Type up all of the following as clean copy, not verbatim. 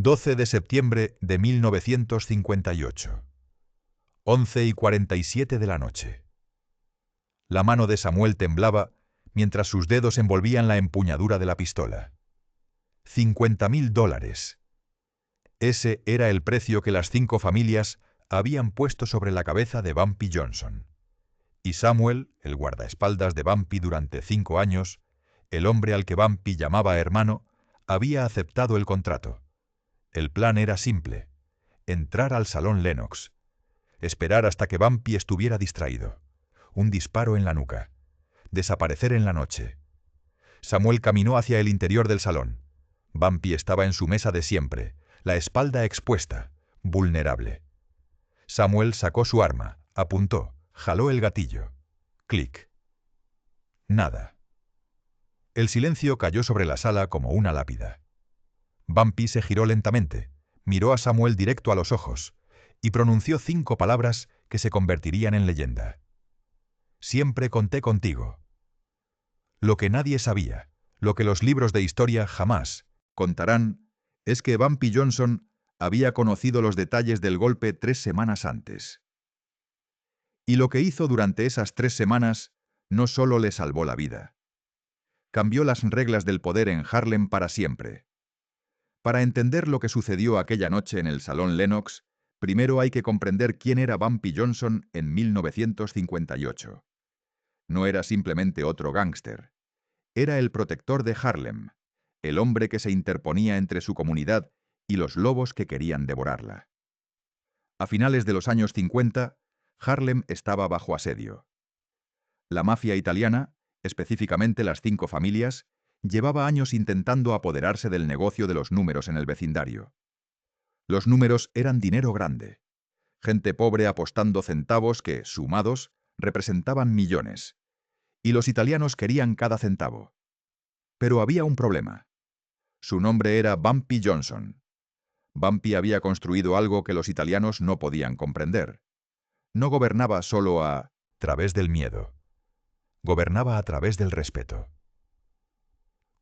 12 de septiembre de 1958. 11:47 de la noche. La mano de Samuel temblaba mientras sus dedos envolvían la empuñadura de la pistola. $50.000. Ese era el precio que las 5 familias habían puesto sobre la cabeza de Bumpy Johnson. Y Samuel, el guardaespaldas de Bumpy durante 5 años, el hombre al que Bumpy llamaba hermano, había aceptado el contrato. El plan era simple: entrar al salón Lennox, esperar hasta que Bumpy estuviera distraído, un disparo en la nuca, desaparecer en la noche. Samuel caminó hacia el interior del salón. Bumpy estaba en su mesa de siempre, la espalda expuesta, vulnerable. Samuel sacó su arma, apuntó, jaló el gatillo. Clic. Nada. El silencio cayó sobre la sala como una lápida. Bumpy se giró lentamente, miró a Samuel directo a los ojos y pronunció 5 palabras que se convertirían en leyenda. Siempre conté contigo. Lo que nadie sabía, lo que los libros de historia jamás contarán, es que Bumpy Johnson había conocido los detalles del golpe 3 semanas antes. Y lo que hizo durante esas 3 semanas no solo le salvó la vida. Cambió las reglas del poder en Harlem para siempre. Para entender lo que sucedió aquella noche en el Salón Lennox, primero hay que comprender quién era Bumpy Johnson en 1958. No era simplemente otro gángster. Era el protector de Harlem, el hombre que se interponía entre su comunidad y los lobos que querían devorarla. A finales de los años 50, Harlem estaba bajo asedio. La mafia italiana, específicamente las 5 familias, llevaba años intentando apoderarse del negocio de los números en el vecindario. Los números eran dinero grande. Gente pobre apostando centavos que, sumados, representaban millones. Y los italianos querían cada centavo. Pero había un problema. Su nombre era Bumpy Johnson. Bumpy había construido algo que los italianos no podían comprender. No gobernaba solo a través del miedo. Gobernaba a través del respeto.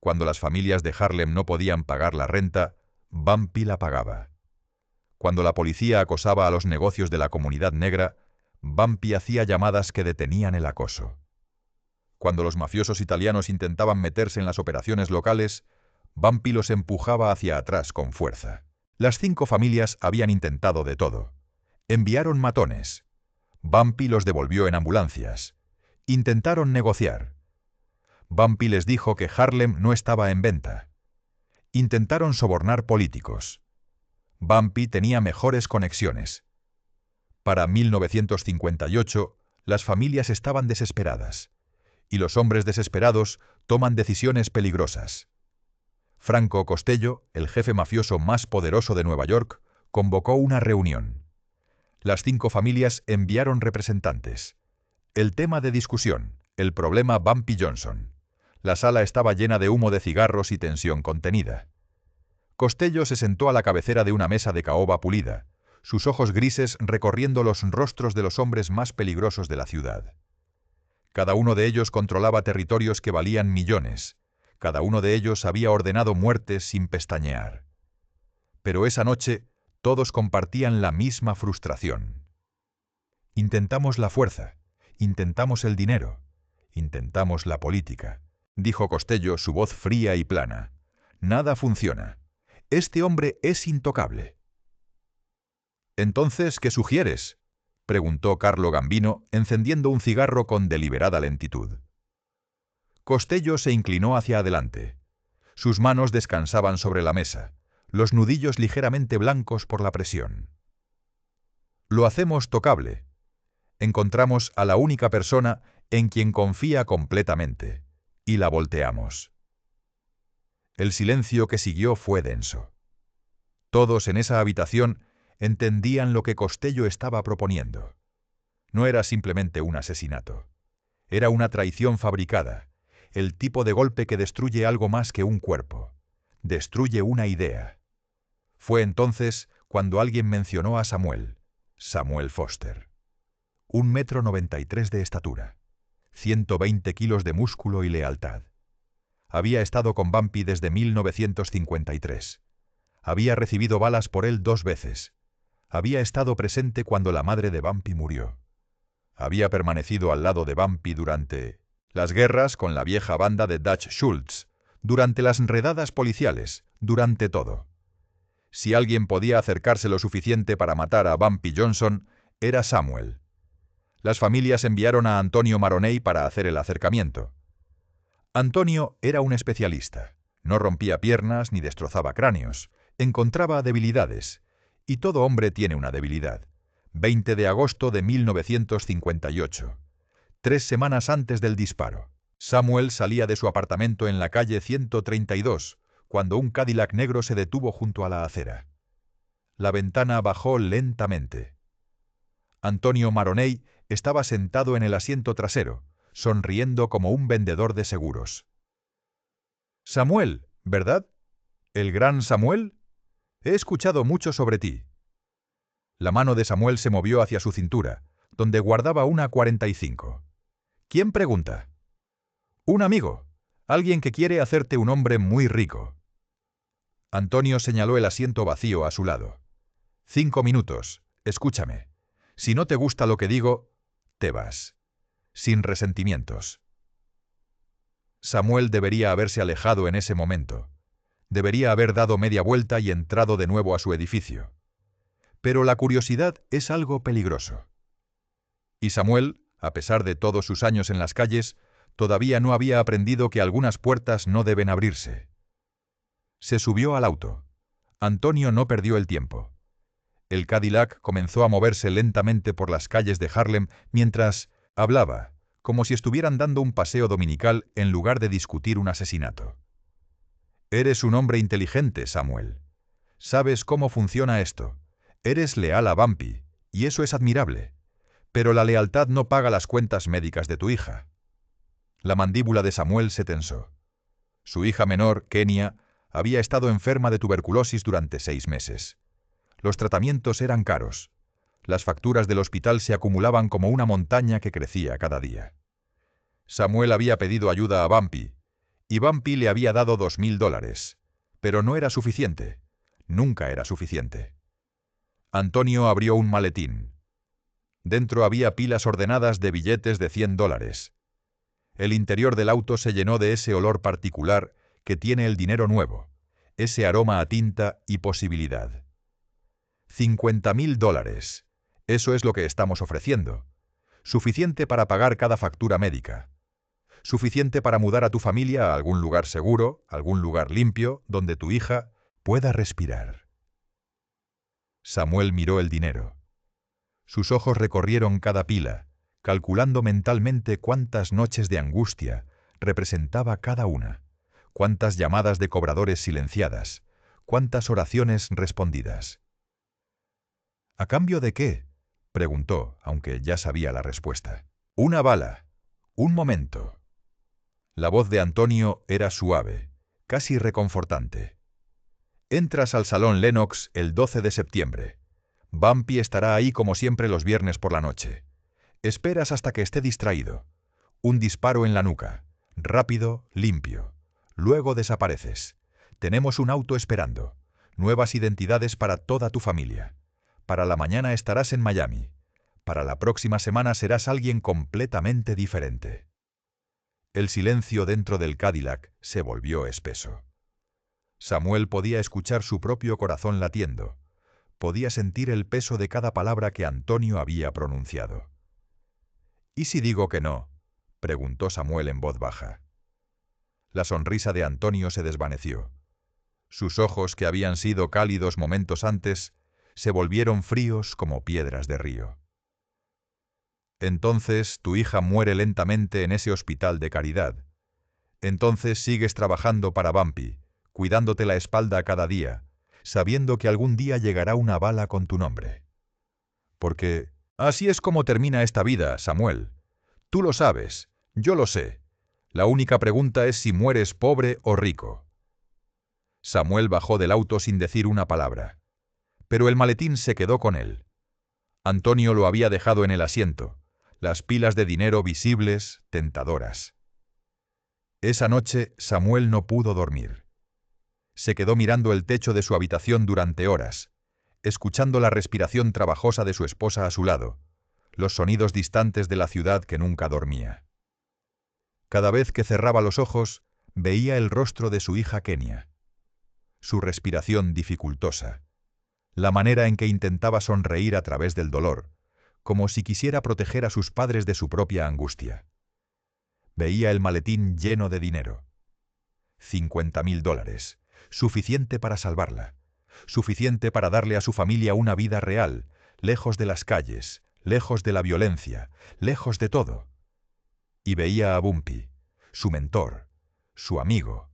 Cuando las familias de Harlem no podían pagar la renta, Bumpy la pagaba. Cuando la policía acosaba a los negocios de la comunidad negra, Bumpy hacía llamadas que detenían el acoso. Cuando los mafiosos italianos intentaban meterse en las operaciones locales, Bumpy los empujaba hacia atrás con fuerza. Las 5 familias habían intentado de todo. Enviaron matones. Bumpy los devolvió en ambulancias. Intentaron negociar. Bumpy les dijo que Harlem no estaba en venta. Intentaron sobornar políticos. Bumpy tenía mejores conexiones. Para 1958, las familias estaban desesperadas. Y los hombres desesperados toman decisiones peligrosas. Franco Costello, el jefe mafioso más poderoso de Nueva York, convocó una reunión. Las 5 familias enviaron representantes. El tema de discusión, el problema Bumpy Johnson. La sala estaba llena de humo de cigarros y tensión contenida. Costello se sentó a la cabecera de una mesa de caoba pulida, sus ojos grises recorriendo los rostros de los hombres más peligrosos de la ciudad. Cada uno de ellos controlaba territorios que valían millones. Cada uno de ellos había ordenado muertes sin pestañear. Pero esa noche todos compartían la misma frustración. Intentamos la fuerza, intentamos el dinero, intentamos la política, dijo Costello, su voz fría y plana. Nada funciona. Este hombre es intocable. ¿Entonces qué sugieres?, preguntó Carlo Gambino, encendiendo un cigarro con deliberada lentitud. Costello se inclinó hacia adelante. Sus manos descansaban sobre la mesa, los nudillos ligeramente blancos por la presión. Lo hacemos tocable. Encontramos a la única persona en quien confía completamente, y la volteamos. El silencio que siguió fue denso. Todos en esa habitación entendían lo que Costello estaba proponiendo. No era simplemente un asesinato. Era una traición fabricada, el tipo de golpe que destruye algo más que un cuerpo. Destruye una idea. Fue entonces cuando alguien mencionó a Samuel Foster. 1,93 m de estatura, 120 kilos de músculo y lealtad. Había estado con Bumpy desde 1953. Había recibido balas por él 2 veces. Había estado presente cuando la madre de Bumpy murió. Había permanecido al lado de Bumpy durante las guerras con la vieja banda de Dutch Schultz, durante las redadas policiales, durante todo. Si alguien podía acercarse lo suficiente para matar a Bumpy Johnson, era Samuel. Las familias enviaron a Antonio Maroney para hacer el acercamiento. Antonio era un especialista. No rompía piernas ni destrozaba cráneos. Encontraba debilidades. Y todo hombre tiene una debilidad. 20 de agosto de 1958. 3 semanas antes del disparo. Samuel salía de su apartamento en la calle 132, cuando un Cadillac negro se detuvo junto a la acera. La ventana bajó lentamente. Antonio Maroney estaba sentado en el asiento trasero, sonriendo como un vendedor de seguros. «Samuel, ¿verdad? ¿El gran Samuel? He escuchado mucho sobre ti». La mano de Samuel se movió hacia su cintura, donde guardaba una 45. «¿Quién pregunta?» «Un amigo. Alguien que quiere hacerte un hombre muy rico». Antonio señaló el asiento vacío a su lado. «5 minutos. Escúchame. Si no te gusta lo que digo, te vas. Sin resentimientos». Samuel debería haberse alejado en ese momento. Debería haber dado media vuelta y entrado de nuevo a su edificio. Pero la curiosidad es algo peligroso. Y Samuel, a pesar de todos sus años en las calles, todavía no había aprendido que algunas puertas no deben abrirse. Se subió al auto. Antonio no perdió el tiempo. El Cadillac comenzó a moverse lentamente por las calles de Harlem mientras hablaba, como si estuvieran dando un paseo dominical en lugar de discutir un asesinato. «Eres un hombre inteligente, Samuel. Sabes cómo funciona esto. Eres leal a Bumpy, y eso es admirable. Pero la lealtad no paga las cuentas médicas de tu hija». La mandíbula de Samuel se tensó. Su hija menor, Kenia, había estado enferma de tuberculosis durante 6 meses. Los tratamientos eran caros. Las facturas del hospital se acumulaban como una montaña que crecía cada día. Samuel había pedido ayuda a Bumpy, y Bumpy le había dado $2,000, pero no era suficiente. Nunca era suficiente. Antonio abrió un maletín. Dentro había pilas ordenadas de billetes de $100. El interior del auto se llenó de ese olor particular que tiene el dinero nuevo, ese aroma a tinta y posibilidad. $50,000. Eso es lo que estamos ofreciendo. Suficiente para pagar cada factura médica. Suficiente para mudar a tu familia a algún lugar seguro, algún lugar limpio, donde tu hija pueda respirar. Samuel miró el dinero. Sus ojos recorrieron cada pila, calculando mentalmente cuántas noches de angustia representaba cada una, cuántas llamadas de cobradores silenciadas, cuántas oraciones respondidas. «¿A cambio de qué?», preguntó, aunque ya sabía la respuesta. «Una bala. Un momento». La voz de Antonio era suave, casi reconfortante. «Entras al Salón Lenox el 12 de septiembre. Bumpy estará ahí como siempre los viernes por la noche. Esperas hasta que esté distraído. Un disparo en la nuca. Rápido, limpio. Luego desapareces. Tenemos un auto esperando. Nuevas identidades para toda tu familia. Para la mañana estarás en Miami. Para la próxima semana serás alguien completamente diferente». El silencio dentro del Cadillac se volvió espeso. Samuel podía escuchar su propio corazón latiendo. Podía sentir el peso de cada palabra que Antonio había pronunciado. «¿Y si digo que no?», preguntó Samuel en voz baja. La sonrisa de Antonio se desvaneció. Sus ojos, que habían sido cálidos momentos antes, se volvieron fríos como piedras de río. «Entonces tu hija muere lentamente en ese hospital de caridad. Entonces sigues trabajando para Bumpy, cuidándote la espalda cada día, sabiendo que algún día llegará una bala con tu nombre. Porque así es como termina esta vida, Samuel. Tú lo sabes, yo lo sé. La única pregunta es si mueres pobre o rico». Samuel bajó del auto sin decir una palabra. Pero el maletín se quedó con él. Antonio lo había dejado en el asiento, las pilas de dinero visibles, tentadoras. Esa noche Samuel no pudo dormir. Se quedó mirando el techo de su habitación durante horas, escuchando la respiración trabajosa de su esposa a su lado, los sonidos distantes de la ciudad que nunca dormía. Cada vez que cerraba los ojos, veía el rostro de su hija Kenia, su respiración dificultosa, la manera en que intentaba sonreír a través del dolor, como si quisiera proteger a sus padres de su propia angustia. Veía el maletín lleno de dinero. $50.000, suficiente para salvarla, suficiente para darle a su familia una vida real, lejos de las calles, lejos de la violencia, lejos de todo. Y veía a Bumpy, su mentor, su amigo,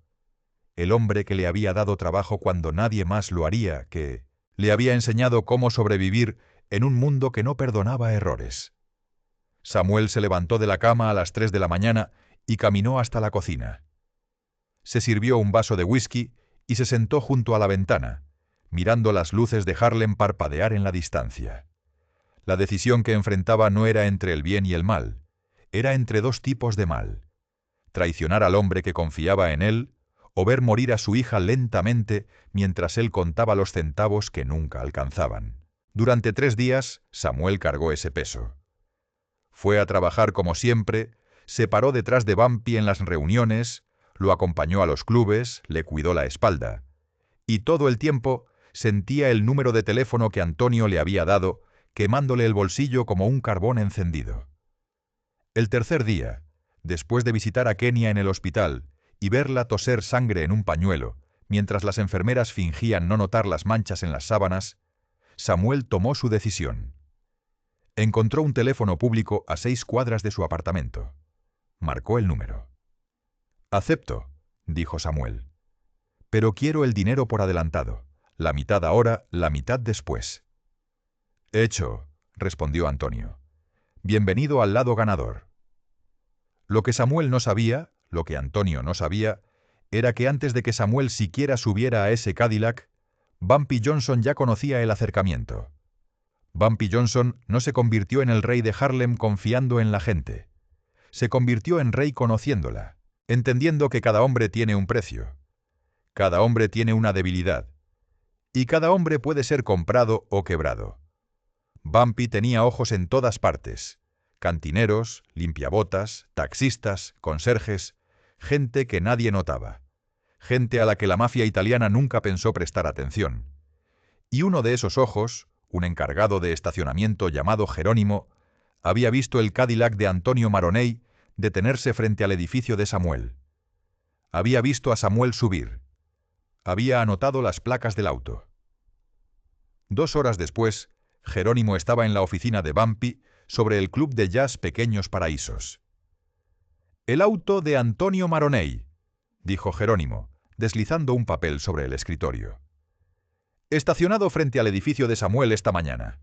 el hombre que le había dado trabajo cuando nadie más lo haría, que le había enseñado cómo sobrevivir en un mundo que no perdonaba errores. Samuel se levantó de la cama a las 3 de la mañana y caminó hasta la cocina. Se sirvió un vaso de whisky y se sentó junto a la ventana, mirando las luces de Harlem parpadear en la distancia. La decisión que enfrentaba no era entre el bien y el mal, era entre dos tipos de mal: traicionar al hombre que confiaba en él o ver morir a su hija lentamente mientras él contaba los centavos que nunca alcanzaban. Durante 3 días, Samuel cargó ese peso. Fue a trabajar como siempre, se paró detrás de Bumpy en las reuniones, lo acompañó a los clubes, le cuidó la espalda. Y todo el tiempo sentía el número de teléfono que Antonio le había dado, quemándole el bolsillo como un carbón encendido. El tercer día, después de visitar a Kenia en el hospital y verla toser sangre en un pañuelo, mientras las enfermeras fingían no notar las manchas en las sábanas, Samuel tomó su decisión. Encontró un teléfono público a 6 cuadras de su apartamento. Marcó el número. «Acepto», dijo Samuel. «Pero quiero el dinero por adelantado. La mitad ahora, la mitad después». «Hecho», respondió Antonio. «Bienvenido al lado ganador». Lo que Samuel no sabía, lo que Antonio no sabía, era que antes de que Samuel siquiera subiera a ese Cadillac, Bumpy Johnson ya conocía el acercamiento. Bumpy Johnson no se convirtió en el rey de Harlem confiando en la gente. Se convirtió en rey conociéndola, entendiendo que cada hombre tiene un precio. Cada hombre tiene una debilidad. Y cada hombre puede ser comprado o quebrado. Bumpy tenía ojos en todas partes: cantineros, limpiabotas, taxistas, conserjes, gente que nadie notaba, gente a la que la mafia italiana nunca pensó prestar atención. Y uno de esos ojos, un encargado de estacionamiento llamado Jerónimo, había visto el Cadillac de Antonio Maroney detenerse frente al edificio de Samuel. Había visto a Samuel subir. Había anotado las placas del auto. 2 horas después, Jerónimo estaba en la oficina de Bumpy sobre el club de jazz Pequeños Paraísos. «El auto de Antonio Maroney», dijo Jerónimo, deslizando un papel sobre el escritorio. «Estacionado frente al edificio de Samuel esta mañana.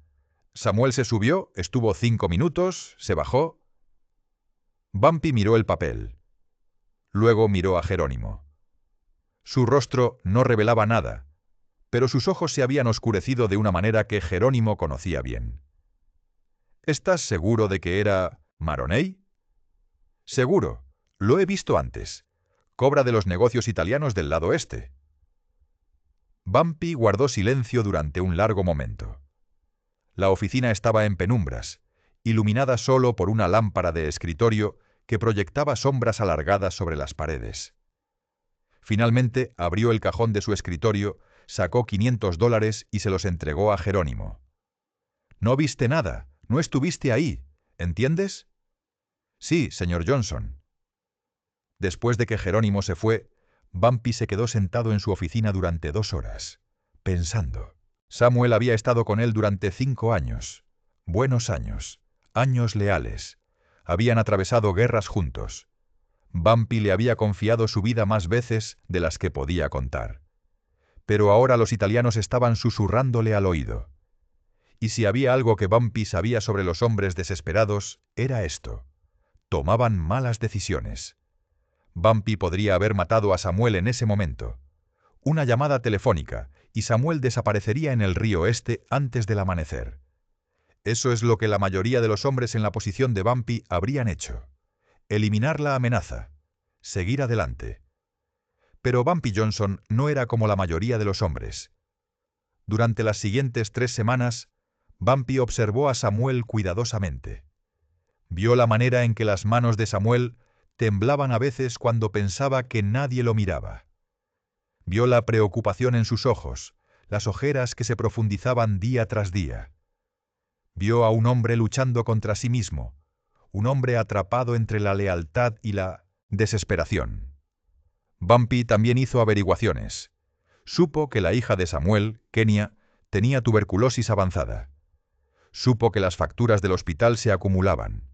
Samuel se subió, estuvo 5 minutos, se bajó». Bumpy miró el papel. Luego miró a Jerónimo. Su rostro no revelaba nada, pero sus ojos se habían oscurecido de una manera que Jerónimo conocía bien. «¿Estás seguro de que era Maroney?» «Seguro. Lo he visto antes. Cobra de los negocios italianos del lado este». Bumpy guardó silencio durante un largo momento. La oficina estaba en penumbras, iluminada solo por una lámpara de escritorio que proyectaba sombras alargadas sobre las paredes. Finalmente abrió el cajón de su escritorio, sacó $500 y se los entregó a Jerónimo. «No viste nada, no estuviste ahí, ¿entiendes?» «Sí, señor Johnson». Después de que Jerónimo se fue, Bumpy se quedó sentado en su oficina durante 2 horas, pensando. Samuel había estado con él durante 5 años, buenos años, años leales. Habían atravesado guerras juntos. Bumpy le había confiado su vida más veces de las que podía contar. Pero ahora los italianos estaban susurrándole al oído. Y si había algo que Bumpy sabía sobre los hombres desesperados, era esto: tomaban malas decisiones. Bumpy podría haber matado a Samuel en ese momento. Una llamada telefónica, y Samuel desaparecería en el río Este antes del amanecer. Eso es lo que la mayoría de los hombres en la posición de Bumpy habrían hecho. Eliminar la amenaza. Seguir adelante. Pero Bumpy Johnson no era como la mayoría de los hombres. Durante las siguientes 3 semanas, Bumpy observó a Samuel cuidadosamente. Vio la manera en que las manos de Samuel temblaban a veces cuando pensaba que nadie lo miraba. Vio la preocupación en sus ojos, las ojeras que se profundizaban día tras día. Vio a un hombre luchando contra sí mismo, un hombre atrapado entre la lealtad y la desesperación. Bumpy también hizo averiguaciones. Supo que la hija de Samuel, Kenia, tenía tuberculosis avanzada. Supo que las facturas del hospital se acumulaban.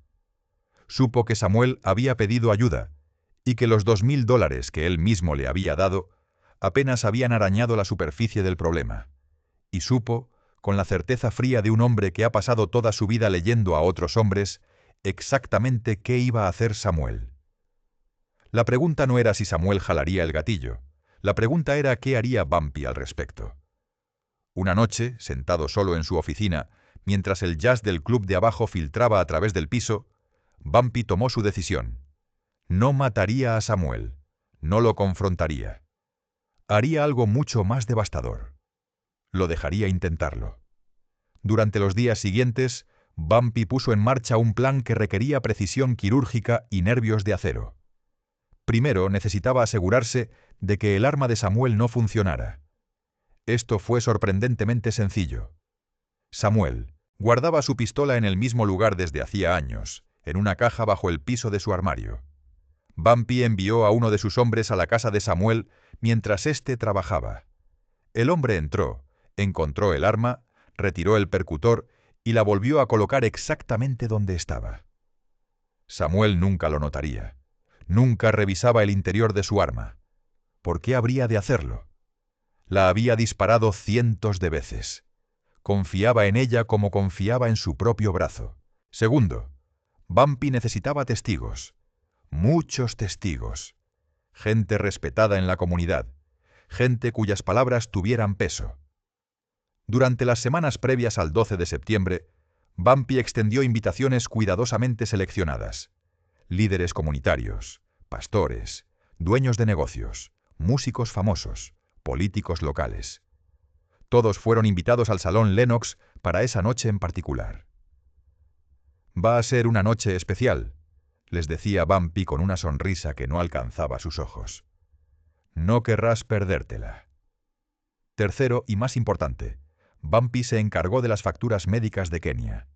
Supo que Samuel había pedido ayuda y que los $2.000 que él mismo le había dado apenas habían arañado la superficie del problema. Y supo, con la certeza fría de un hombre que ha pasado toda su vida leyendo a otros hombres, exactamente qué iba a hacer Samuel. La pregunta no era si Samuel jalaría el gatillo. La pregunta era qué haría Bumpy al respecto. Una noche, sentado solo en su oficina, mientras el jazz del club de abajo filtraba a través del piso, Bumpy tomó su decisión. No mataría a Samuel. No lo confrontaría. Haría algo mucho más devastador. Lo dejaría intentarlo. Durante los días siguientes, Bumpy puso en marcha un plan que requería precisión quirúrgica y nervios de acero. Primero necesitaba asegurarse de que el arma de Samuel no funcionara. Esto fue sorprendentemente sencillo. Samuel guardaba su pistola en el mismo lugar desde hacía años, en una caja bajo el piso de su armario. Bumpy envió a uno de sus hombres a la casa de Samuel mientras éste trabajaba. El hombre entró, encontró el arma, retiró el percutor y la volvió a colocar exactamente donde estaba. Samuel nunca lo notaría. Nunca revisaba el interior de su arma. ¿Por qué habría de hacerlo? La había disparado cientos de veces. Confiaba en ella como confiaba en su propio brazo. Segundo, Bumpy necesitaba testigos. Muchos testigos. Gente respetada en la comunidad. Gente cuyas palabras tuvieran peso. Durante las semanas previas al 12 de septiembre, Bumpy extendió invitaciones cuidadosamente seleccionadas. Líderes comunitarios, pastores, dueños de negocios, músicos famosos, políticos locales. Todos fueron invitados al Salón Lenox para esa noche en particular. «Va a ser una noche especial», les decía Bumpy con una sonrisa que no alcanzaba sus ojos. «No querrás perdértela». Tercero y más importante, Bumpy se encargó de las facturas médicas de Kenia.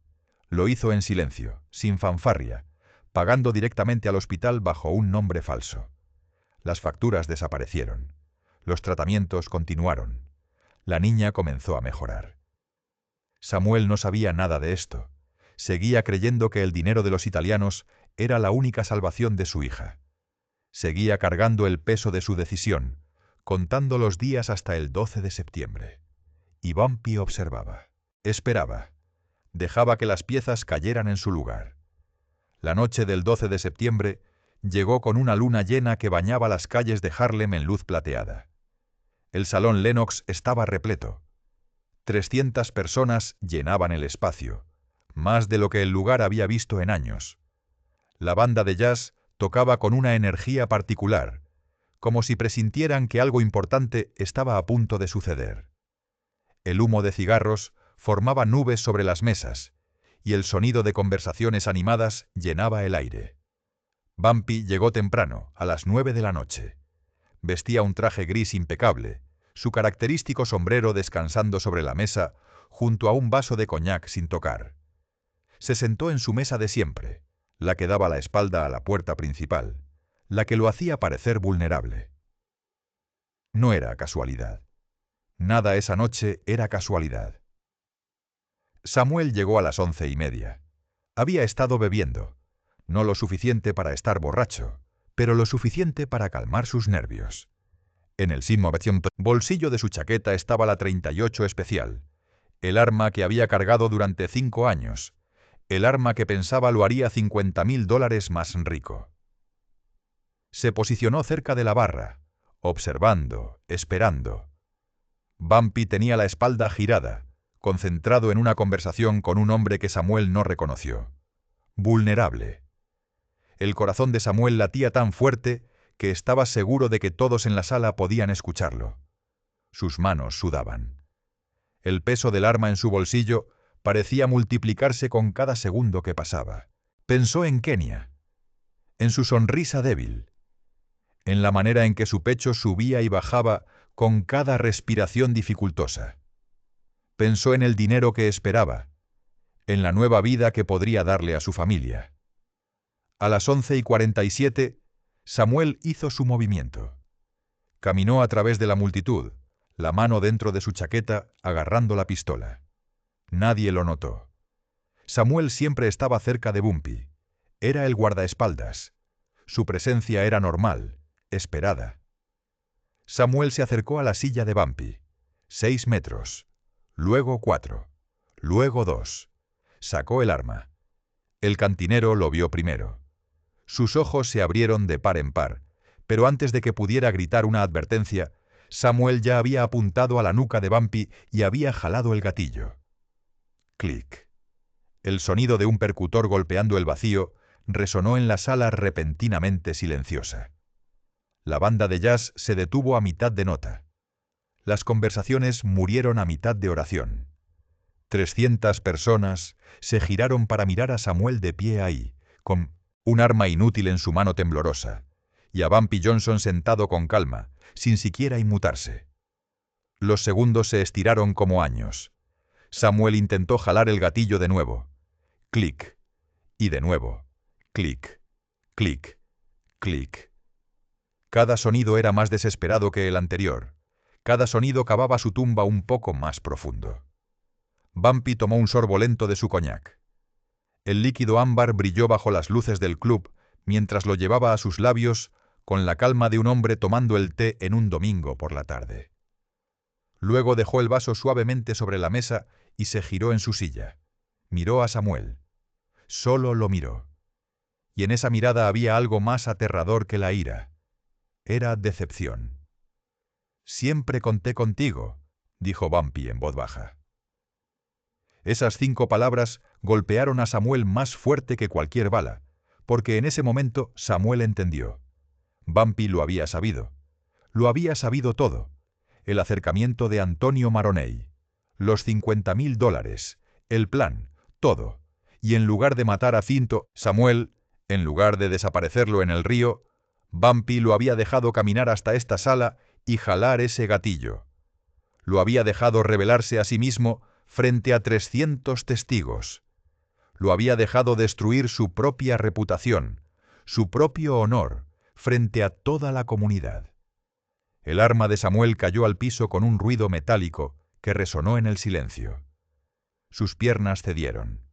Lo hizo en silencio, sin fanfarria, pagando directamente al hospital bajo un nombre falso. Las facturas desaparecieron. Los tratamientos continuaron. La niña comenzó a mejorar. Samuel no sabía nada de esto. Seguía creyendo que el dinero de los italianos era la única salvación de su hija. Seguía cargando el peso de su decisión, contando los días hasta el 12 de septiembre. Y Bumpy observaba, esperaba, dejaba que las piezas cayeran en su lugar. La noche del 12 de septiembre llegó con una luna llena que bañaba las calles de Harlem en luz plateada. El Salón Lenox estaba repleto. 300 personas llenaban el espacio, más de lo que el lugar había visto en años. La banda de jazz tocaba con una energía particular, como si presintieran que algo importante estaba a punto de suceder. El humo de cigarros formaba nubes sobre las mesas, y el sonido de conversaciones animadas llenaba el aire. Bumpy llegó temprano, a las 9 de la noche. Vestía un traje gris impecable, su característico sombrero descansando sobre la mesa, junto a un vaso de coñac sin tocar. Se sentó en su mesa de siempre, la que daba la espalda a la puerta principal, la que lo hacía parecer vulnerable. No era casualidad. Nada esa noche era casualidad. Samuel llegó a las 11:30. Había estado bebiendo, no lo suficiente para estar borracho, pero lo suficiente para calmar sus nervios. En el bolsillo de su chaqueta estaba la 38 especial, el arma que había cargado durante 5 años, el arma que pensaba lo haría $50.000 más rico. Se posicionó cerca de la barra, observando, esperando. Bumpy tenía la espalda girada, concentrado en una conversación con un hombre que Samuel no reconoció. Vulnerable. El corazón de Samuel latía tan fuerte que estaba seguro de que todos en la sala podían escucharlo. Sus manos sudaban. El peso del arma en su bolsillo parecía multiplicarse con cada segundo que pasaba. Pensó en Kenia, en su sonrisa débil, en la manera en que su pecho subía y bajaba con cada respiración dificultosa. Pensó en el dinero que esperaba, en la nueva vida que podría darle a su familia. A las 11:47, Samuel hizo su movimiento. Caminó a través de la multitud, la mano dentro de su chaqueta, agarrando la pistola. Nadie lo notó. Samuel siempre estaba cerca de Bumpy. Era el guardaespaldas. Su presencia era normal, esperada. Samuel se acercó a la silla de Bumpy. 6 metros. Luego 4. Luego 2. Sacó el arma. El cantinero lo vio primero. Sus ojos se abrieron de par en par, pero antes de que pudiera gritar una advertencia, Samuel ya había apuntado a la nuca de Bumpy y había jalado el gatillo. Clic. El sonido de un percutor golpeando el vacío resonó en la sala repentinamente silenciosa. La banda de jazz se detuvo a mitad de nota. Las conversaciones murieron a mitad de oración. 300 personas se giraron para mirar a Samuel de pie ahí, con un arma inútil en su mano temblorosa, y a Bumpy Johnson sentado con calma, sin siquiera inmutarse. Los segundos se estiraron como años. Samuel intentó jalar el gatillo de nuevo. Clic. Y de nuevo. Clic. Clic. Clic. Cada sonido era más desesperado que el anterior. Cada sonido cavaba su tumba un poco más profundo. Bumpy tomó un sorbo lento de su coñac. El líquido ámbar brilló bajo las luces del club mientras lo llevaba a sus labios con la calma de un hombre tomando el té en un domingo por la tarde. Luego dejó el vaso suavemente sobre la mesa y se giró en su silla. Miró a Samuel. Solo lo miró. Y en esa mirada había algo más aterrador que la ira. Era decepción. «Siempre conté contigo», dijo Bumpy en voz baja. Esas 5 palabras golpearon a Samuel más fuerte que cualquier bala, porque en ese momento Samuel entendió. Bumpy lo había sabido. Lo había sabido todo. El acercamiento de Antonio Maroney, los $50,000, el plan, todo. Y en lugar de matar a Cinto, Samuel, en lugar de desaparecerlo en el río, Bumpy lo había dejado caminar hasta esta sala y jalar ese gatillo. Lo había dejado revelarse a sí mismo frente a 300 testigos. Lo había dejado destruir su propia reputación, su propio honor, frente a toda la comunidad. El arma de Samuel cayó al piso con un ruido metálico que resonó en el silencio. Sus piernas cedieron.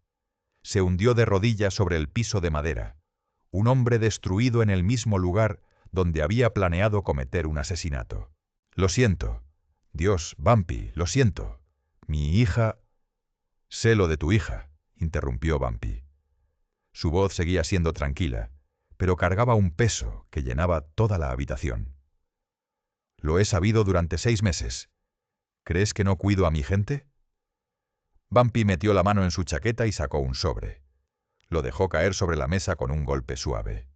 Se hundió de rodillas sobre el piso de madera, un hombre destruido en el mismo lugar donde había planeado cometer un asesinato. «Lo siento. Dios, Bumpy, lo siento. Mi hija...» «Sé lo de tu hija», interrumpió Bumpy. Su voz seguía siendo tranquila, pero cargaba un peso que llenaba toda la habitación. «Lo he sabido durante 6 meses. ¿Crees que no cuido a mi gente?» Bumpy metió la mano en su chaqueta y sacó un sobre. Lo dejó caer sobre la mesa con un golpe suave.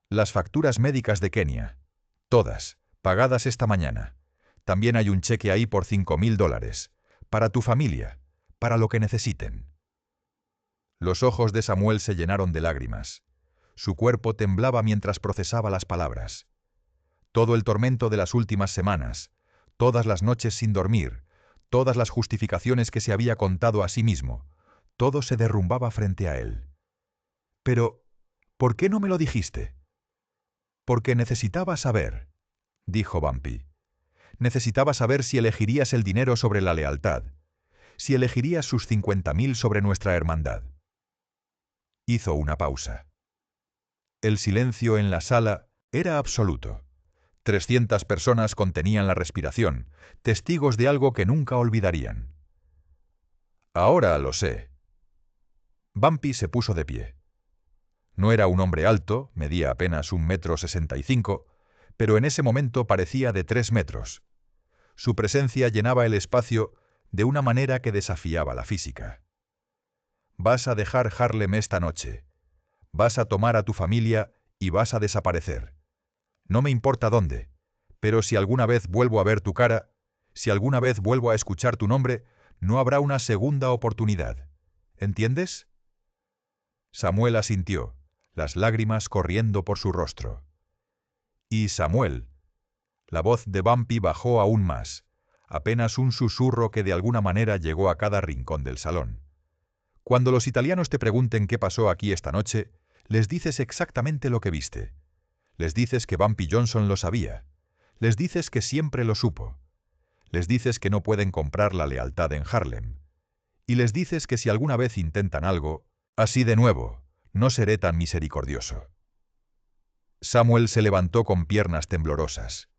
«Las facturas médicas de Kenia. Todas, pagadas esta mañana. También hay un cheque ahí por $5,000. Para tu familia, para lo que necesiten». Los ojos de Samuel se llenaron de lágrimas. Su cuerpo temblaba mientras procesaba las palabras. Todo el tormento de las últimas semanas, todas las noches sin dormir, todas las justificaciones que se había contado a sí mismo, todo se derrumbaba frente a él. «Pero, ¿por qué no me lo dijiste?» «Porque necesitaba saber», dijo Bumpy. «Necesitaba saber si elegirías el dinero sobre la lealtad, si elegirías sus 50,000 sobre nuestra hermandad». Hizo una pausa. El silencio en la sala era absoluto. 300 personas contenían la respiración, testigos de algo que nunca olvidarían. «Ahora lo sé». Bumpy se puso de pie. No era un hombre alto, medía apenas 1,65 m, pero en ese momento parecía de 3 metros. Su presencia llenaba el espacio de una manera que desafiaba la física. «Vas a dejar Harlem esta noche. Vas a tomar a tu familia y vas a desaparecer. No me importa dónde, pero si alguna vez vuelvo a ver tu cara, si alguna vez vuelvo a escuchar tu nombre, no habrá una segunda oportunidad. ¿Entiendes? Samuel asintió, las lágrimas corriendo por su rostro. Y Samuel. La voz de Bumpy bajó aún más, apenas un susurro que de alguna manera llegó a cada rincón del salón. Cuando los italianos te pregunten qué pasó aquí esta noche, les dices exactamente lo que viste. Les dices que Bumpy Johnson lo sabía. Les dices que siempre lo supo. Les dices que no pueden comprar la lealtad en Harlem. Y les dices que si alguna vez intentan algo, así de nuevo, no seré tan misericordioso. Samuel se levantó con piernas temblorosas.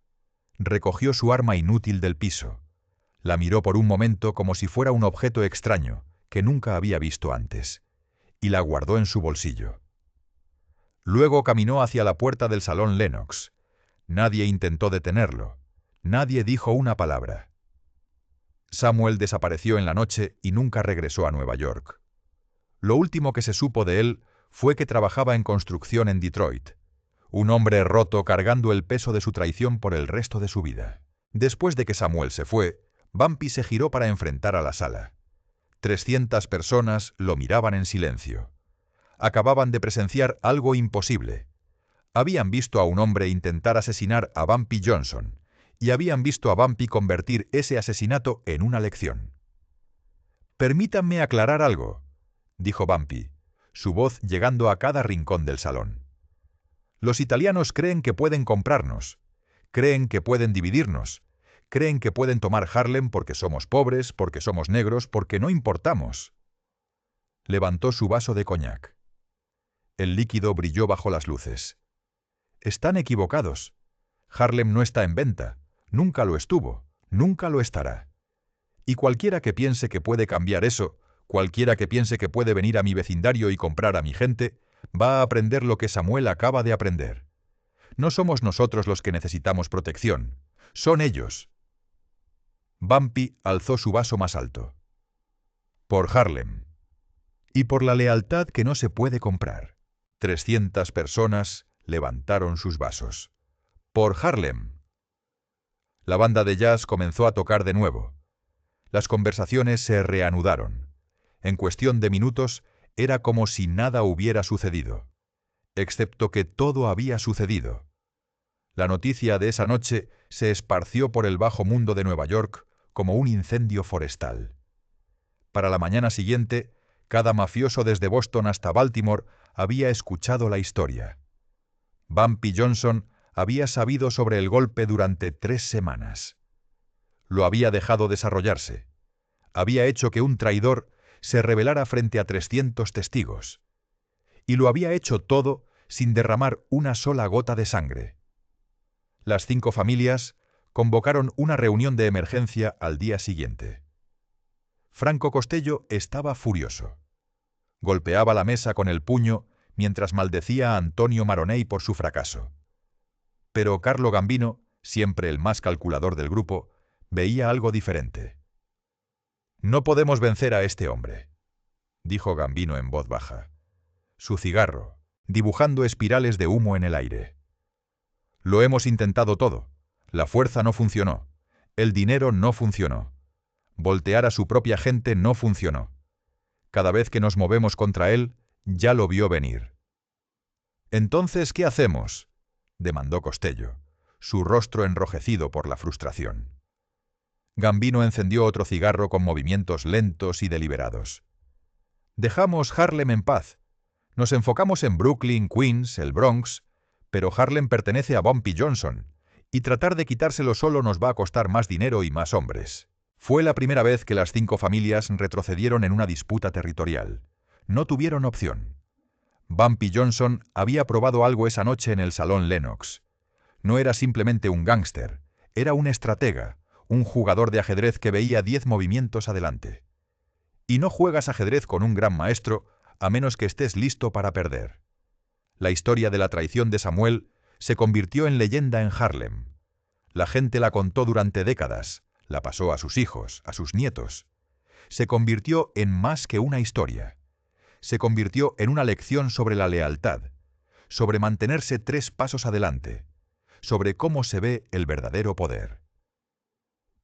Recogió su arma inútil del piso. La miró por un momento como si fuera un objeto extraño, que nunca había visto antes, y la guardó en su bolsillo. Luego caminó hacia la puerta del salón Lennox. Nadie intentó detenerlo. Nadie dijo una palabra. Samuel desapareció en la noche y nunca regresó a Nueva York. Lo último que se supo de él fue que trabajaba en construcción en Detroit. Un hombre roto cargando el peso de su traición por el resto de su vida. Después de que Samuel se fue, Bumpy se giró para enfrentar a la sala. 300 personas lo miraban en silencio. Acababan de presenciar algo imposible. Habían visto a un hombre intentar asesinar a Bumpy Johnson, y habían visto a Bumpy convertir ese asesinato en una lección. «Permítanme aclarar algo», dijo Bumpy, su voz llegando a cada rincón del salón. «Los italianos creen que pueden comprarnos, creen que pueden dividirnos, creen que pueden tomar Harlem porque somos pobres, porque somos negros, porque no importamos». Levantó su vaso de coñac. El líquido brilló bajo las luces. «Están equivocados. Harlem no está en venta. Nunca lo estuvo. Nunca lo estará. Y cualquiera que piense que puede cambiar eso, cualquiera que piense que puede venir a mi vecindario y comprar a mi gente, va a aprender lo que Samuel acaba de aprender. No somos nosotros los que necesitamos protección. Son ellos». Bumpy alzó su vaso más alto. «Por Harlem. Y por la lealtad que no se puede comprar». 300 personas levantaron sus vasos. «Por Harlem». La banda de jazz comenzó a tocar de nuevo. Las conversaciones se reanudaron. En cuestión de minutos, era como si nada hubiera sucedido. Excepto que todo había sucedido. La noticia de esa noche se esparció por el bajo mundo de Nueva York como un incendio forestal. Para la mañana siguiente, cada mafioso desde Boston hasta Baltimore había escuchado la historia. Bumpy Johnson había sabido sobre el golpe durante 3 semanas. Lo había dejado desarrollarse. Había hecho que un traidor se rebelara frente a 300 testigos. Y lo había hecho todo sin derramar una sola gota de sangre. Las 5 familias convocaron una reunión de emergencia al día siguiente. Franco Costello estaba furioso. Golpeaba la mesa con el puño mientras maldecía a Antonio Maroney por su fracaso. Pero Carlo Gambino, siempre el más calculador del grupo, veía algo diferente. «No podemos vencer a este hombre», dijo Gambino en voz baja. Su cigarro, dibujando espirales de humo en el aire. «Lo hemos intentado todo. La fuerza no funcionó. El dinero no funcionó. Voltear a su propia gente no funcionó. Cada vez que nos movemos contra él, ya lo vio venir». «Entonces, ¿qué hacemos?», demandó Costello, su rostro enrojecido por la frustración. Gambino encendió otro cigarro con movimientos lentos y deliberados. «Dejamos Harlem en paz. Nos enfocamos en Brooklyn, Queens, el Bronx, pero Harlem pertenece a Bumpy Johnson, y tratar de quitárselo solo nos va a costar más dinero y más hombres». Fue la primera vez que las 5 familias retrocedieron en una disputa territorial. No tuvieron opción. Bumpy Johnson había probado algo esa noche en el salón Lennox. No era simplemente un gángster, era un estratega, un jugador de ajedrez que veía 10 movimientos adelante. Y no juegas ajedrez con un gran maestro a menos que estés listo para perder. La historia de la traición de Samuel se convirtió en leyenda en Harlem. La gente la contó durante décadas, la pasó a sus hijos, a sus nietos. Se convirtió en más que una historia. Se convirtió en una lección sobre la lealtad, sobre mantenerse 3 pasos adelante, sobre cómo se ve el verdadero poder.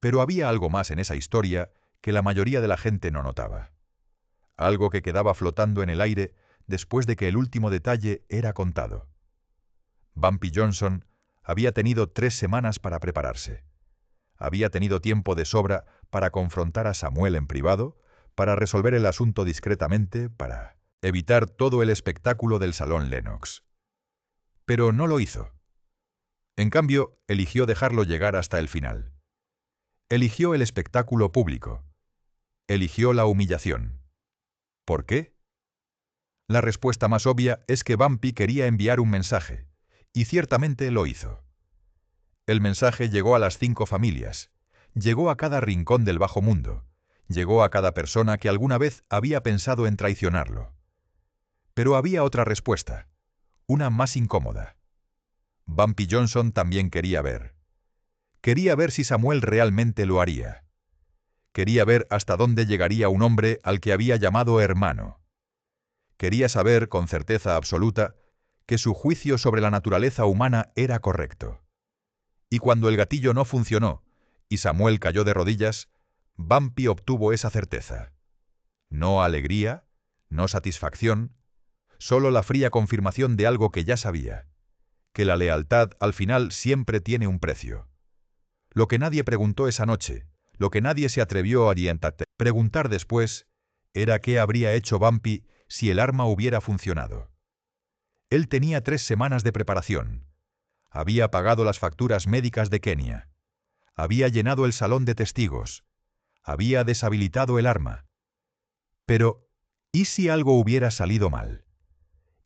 Pero había algo más en esa historia que la mayoría de la gente no notaba. Algo que quedaba flotando en el aire después de que el último detalle era contado. Bumpy Johnson había tenido 3 semanas para prepararse. Había tenido tiempo de sobra para confrontar a Samuel en privado, para resolver el asunto discretamente, para evitar todo el espectáculo del Salón Lennox. Pero no lo hizo. En cambio, eligió dejarlo llegar hasta el final. Eligió el espectáculo público. Eligió la humillación. ¿Por qué? La respuesta más obvia es que Bumpy quería enviar un mensaje, y ciertamente lo hizo. El mensaje llegó a las 5 familias, llegó a cada rincón del bajo mundo, llegó a cada persona que alguna vez había pensado en traicionarlo. Pero había otra respuesta, una más incómoda. Bumpy Johnson también quería ver. Quería ver si Samuel realmente lo haría. Quería ver hasta dónde llegaría un hombre al que había llamado hermano. Quería saber, con certeza absoluta, que su juicio sobre la naturaleza humana era correcto. Y cuando el gatillo no funcionó y Samuel cayó de rodillas, Bumpy obtuvo esa certeza. No alegría, no satisfacción, solo la fría confirmación de algo que ya sabía, que la lealtad al final siempre tiene un precio. Lo que nadie preguntó esa noche, lo que nadie se atrevió a preguntar después, era qué habría hecho Bumpy si el arma hubiera funcionado. Él tenía 3 semanas de preparación. Había pagado las facturas médicas de Kenia. Había llenado el salón de testigos. Había deshabilitado el arma. Pero, ¿y si algo hubiera salido mal?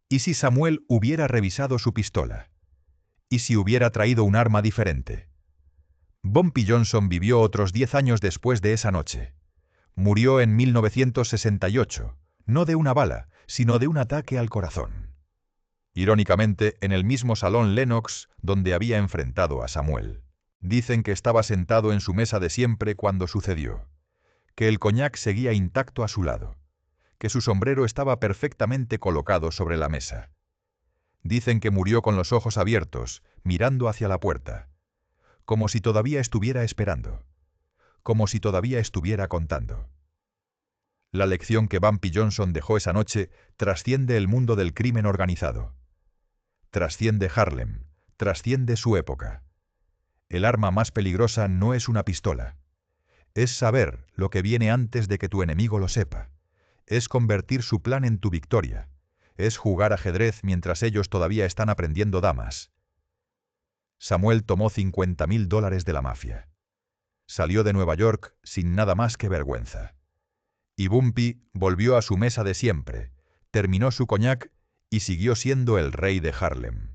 ¿Y si Samuel hubiera revisado su pistola? ¿Y si hubiera traído un arma diferente? Bumpy Johnson vivió otros 10 años después de esa noche. Murió en 1968, no de una bala, sino de un ataque al corazón. Irónicamente, en el mismo Salón Lennox donde había enfrentado a Samuel. Dicen que estaba sentado en su mesa de siempre cuando sucedió, que el coñac seguía intacto a su lado, que su sombrero estaba perfectamente colocado sobre la mesa. Dicen que murió con los ojos abiertos, mirando hacia la puerta, como si todavía estuviera esperando, como si todavía estuviera contando. La lección que Bumpy Johnson dejó esa noche trasciende el mundo del crimen organizado. Trasciende Harlem, trasciende su época. El arma más peligrosa no es una pistola. Es saber lo que viene antes de que tu enemigo lo sepa. Es convertir su plan en tu victoria. Es jugar ajedrez mientras ellos todavía están aprendiendo damas. Samuel tomó $50,000 de la mafia. Salió de Nueva York sin nada más que vergüenza. Y Bumpy volvió a su mesa de siempre, terminó su coñac y siguió siendo el rey de Harlem.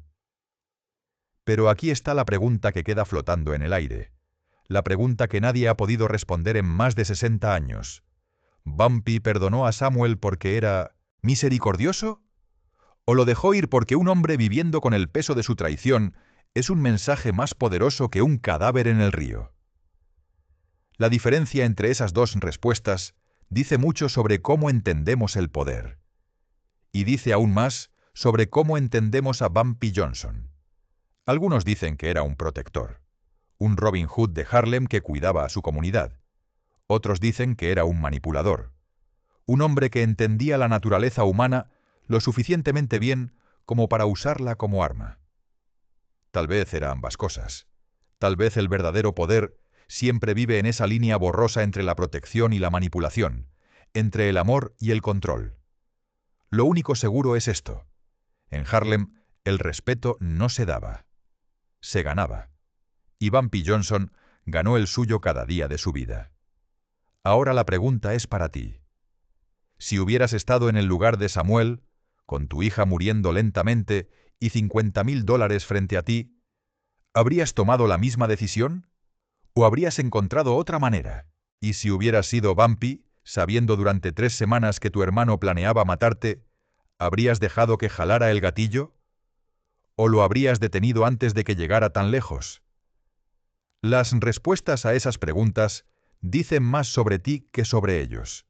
Pero aquí está la pregunta que queda flotando en el aire. La pregunta que nadie ha podido responder en más de 60 años. ¿Bumpy perdonó a Samuel porque era misericordioso? ¿O lo dejó ir porque un hombre viviendo con el peso de su traición es un mensaje más poderoso que un cadáver en el río? La diferencia entre esas dos respuestas dice mucho sobre cómo entendemos el poder. Y dice aún más sobre cómo entendemos a Bumpy Johnson. Algunos dicen que era un protector, un Robin Hood de Harlem que cuidaba a su comunidad. Otros dicen que era un manipulador, un hombre que entendía la naturaleza humana lo suficientemente bien como para usarla como arma. Tal vez era ambas cosas. Tal vez el verdadero poder siempre vive en esa línea borrosa entre la protección y la manipulación, entre el amor y el control. Lo único seguro es esto. En Harlem, el respeto no se daba. Se ganaba. Y Bumpy Johnson ganó el suyo cada día de su vida. Ahora la pregunta es para ti. Si hubieras estado en el lugar de Samuel, con tu hija muriendo lentamente y $50,000 frente a ti, ¿habrías tomado la misma decisión? ¿O habrías encontrado otra manera? Y si hubieras sido Bumpy, sabiendo durante 3 semanas que tu hermano planeaba matarte, ¿habrías dejado que jalara el gatillo? ¿O lo habrías detenido antes de que llegara tan lejos? Las respuestas a esas preguntas dicen más sobre ti que sobre ellos.